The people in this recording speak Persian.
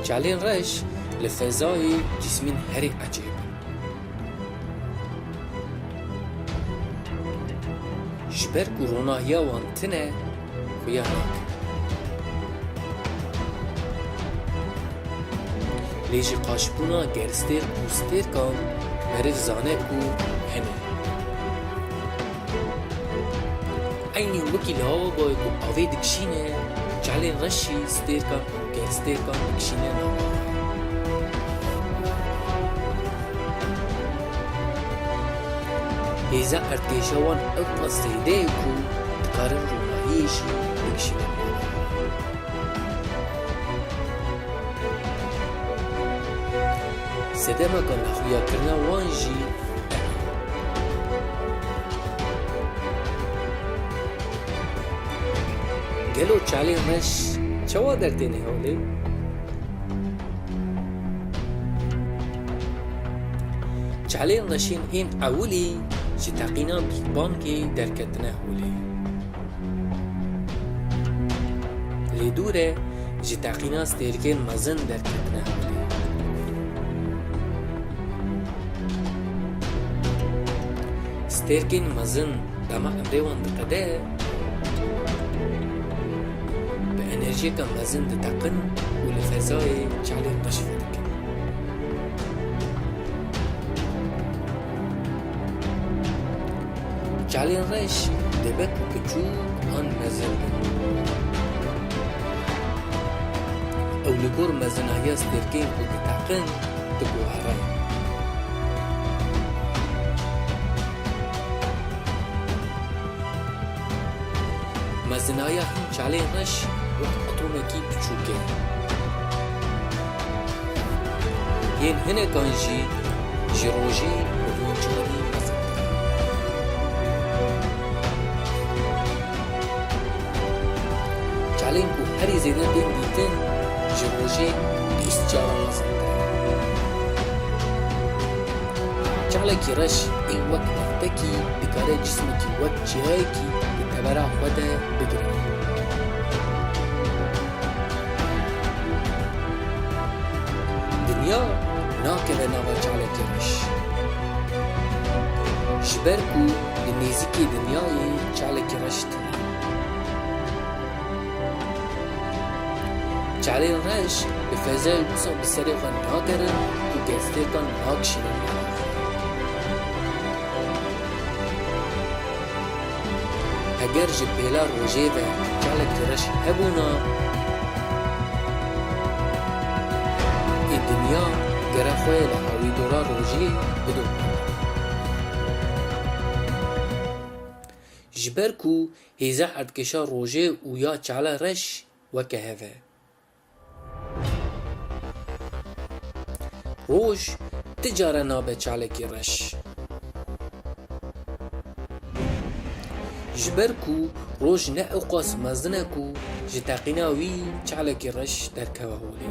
چالین رش لفضای جسمین هری عجیب جبر کوروناهیا وانتنه خویا ناک لیجی قاشبونا گرستیر پوستیر کام مرف زانه کو هنه اینی وکی لحاو باید کو آوی دکشینه چالین رشی ستیر کام گرستیر کام دکشینه ناما هیزا ارتیشوان اقا سیده کو دکارن روناهیشی دکشینه ناما سدما کن خویا کرنا وانجی گلو چالی رش چوا درتی نهولی چالی رشین این اولی چی تقینا بیگ بانکی درکت نهولی لیدوره جی تقینا ستیرکین مزن درکت نهولی ستيركين مزن دما امريوان دقده بانرژی که مزن دتقن و لفضای چالین رش فدکن چالین رش دبک و کچو آن مزن او لگور مزنهای ستيركين و دتقن دبو هران مزنایا هم چالین رش وقت اتومکی بچوکه ین هنه کانجی جیروژی و دونچانی مزن چالین کو هری زیده دین دیتن جیروژی 20 جارا مزن چالکی رش این وقت نفتکی بکاره جسمکی وقت جایی کی برا خود بگیرد دنیا ناکه و نوا چالکی رش جبر کو لنیزیکی دنیای چالکی رش تنه چالین رش به فضای بوسا بسری خوان ناکرن و گسته کن ناکشینن اگر جی پیلا روژه و چالک رش هبونا ای دنیا گره خوی لحاوی دورا روژه بدون جبر کو هیزا اردکشا روژه و یا چالا رش و که هفه روژ تجاره نابه چالکی رش جبر کو روز نه اوقاس مزنه کو جتاقینا وی چالکی رش در کواهولی